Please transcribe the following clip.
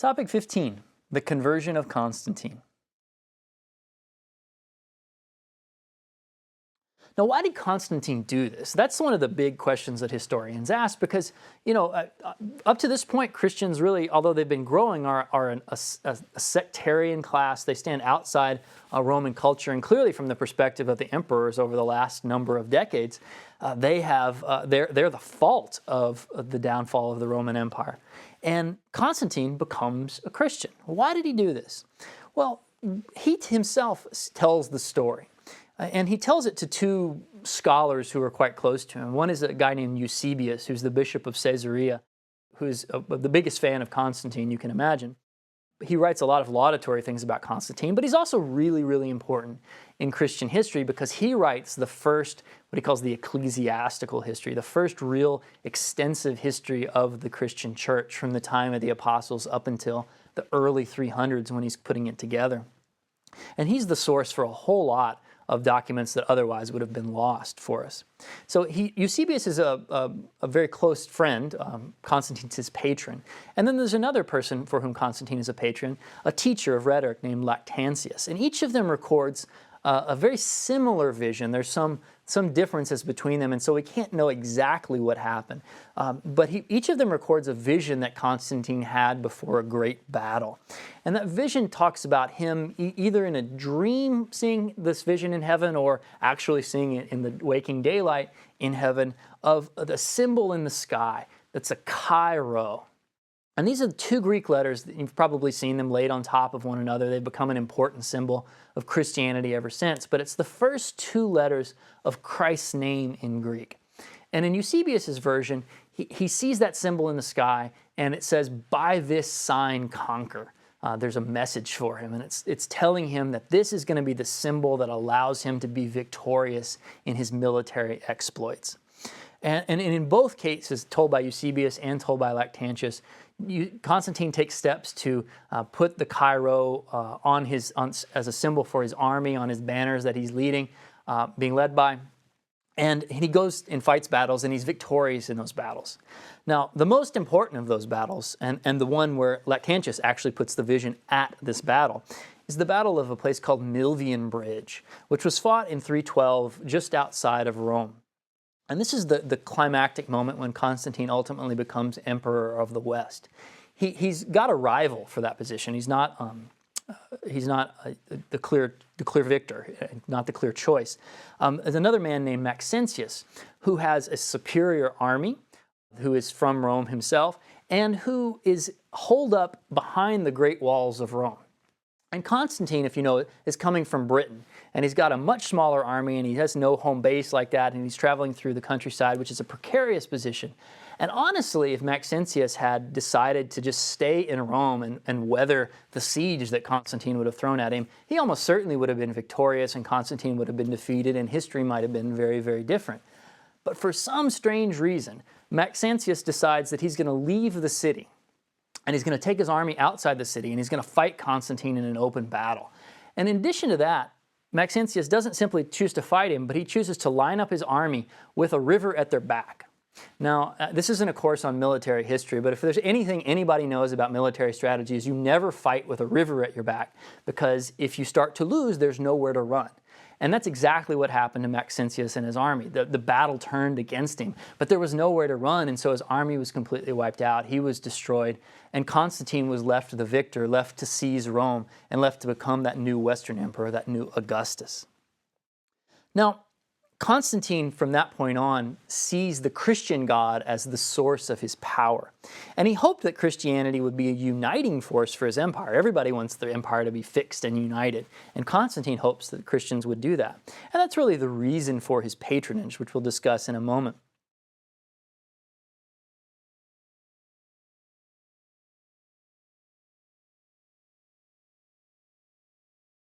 Topic 15, the conversion of Constantine. Now, why did Constantine do this? That's one of the big questions that historians ask because, up to this point, Christians really, although they've been growing, are a sectarian class. They stand outside Roman culture, and clearly from the perspective of the emperors over the last number of decades, they're the fault of the downfall of the Roman Empire. And Constantine becomes a Christian. Why did he do this? Well, he himself tells the story. And he tells it to two scholars who are quite close to him. One is a guy named Eusebius, who's the bishop of Caesarea, who's the biggest fan of Constantine you can imagine. He writes a lot of laudatory things about Constantine, but he's also really, really important in Christian history because he writes the first, what he calls the ecclesiastical history, the first real extensive history of the Christian church from the time of the apostles up until the early 300s when he's putting it together. And he's the source for a whole lot of documents that otherwise would have been lost for us. So Eusebius is a very close friend. Constantine's his patron. And then there's another person for whom Constantine is a patron, a teacher of rhetoric named Maxentius. And each of them records a very similar vision. There's some differences between them, and so we can't know exactly what happened. But each of them records a vision that Constantine had before a great battle. And that vision talks about him either in a dream seeing this vision in heaven or actually seeing it in the waking daylight in heaven of the symbol in the sky that's a Chi-Rho. And these are the two Greek letters that you've probably seen them laid on top of one another. They've become an important symbol of Christianity ever since. But it's the first two letters of Christ's name in Greek. And in Eusebius' version, he sees that symbol in the sky, and it says, "By this sign conquer." There's a message for him, and it's telling him that this is going to be the symbol that allows him to be victorious in his military exploits. And in both cases, told by Eusebius and told by Lactantius, Constantine takes steps to put the Chi-Rho as a symbol for his army, on his banners that he's leading, being led by. And he goes and fights battles, and he's victorious in those battles. Now, the most important of those battles, and the one where Lactantius actually puts the vision at this battle, is the battle of a place called Milvian Bridge, which was fought in 312 just outside of Rome. And this is the climactic moment when Constantine ultimately becomes emperor of the West. He's got a rival for that position. He's not the clear victor, not the clear choice. There's another man named Maxentius who has a superior army, who is from Rome himself, and who is holed up behind the great walls of Rome. And Constantine, if you know, is coming from Britain, and he's got a much smaller army, and he has no home base like that, and he's traveling through the countryside, which is a precarious position. And honestly, if Maxentius had decided to just stay in Rome and weather the siege that Constantine would have thrown at him, he almost certainly would have been victorious, and Constantine would have been defeated, and history might have been very, very different. But for some strange reason, Maxentius decides that he's going to leave the city, and he's going to take his army outside the city, and he's going to fight Constantine in an open battle. And in addition to that, Maxentius doesn't simply choose to fight him, but he chooses to line up his army with a river at their back. Now, this isn't a course on military history, but if there's anything anybody knows about military strategy is you never fight with a river at your back, because if you start to lose, there's nowhere to run. And that's exactly what happened to Maxentius and his army. The battle turned against him, but there was nowhere to run, and so his army was completely wiped out. He was destroyed, and Constantine was left the victor, left to seize Rome, and left to become that new Western emperor, that new Augustus. Now, Constantine, from that point on, sees the Christian God as the source of his power. And he hoped that Christianity would be a uniting force for his empire. Everybody wants their empire to be fixed and united. And Constantine hopes that Christians would do that. And that's really the reason for his patronage, which we'll discuss in a moment.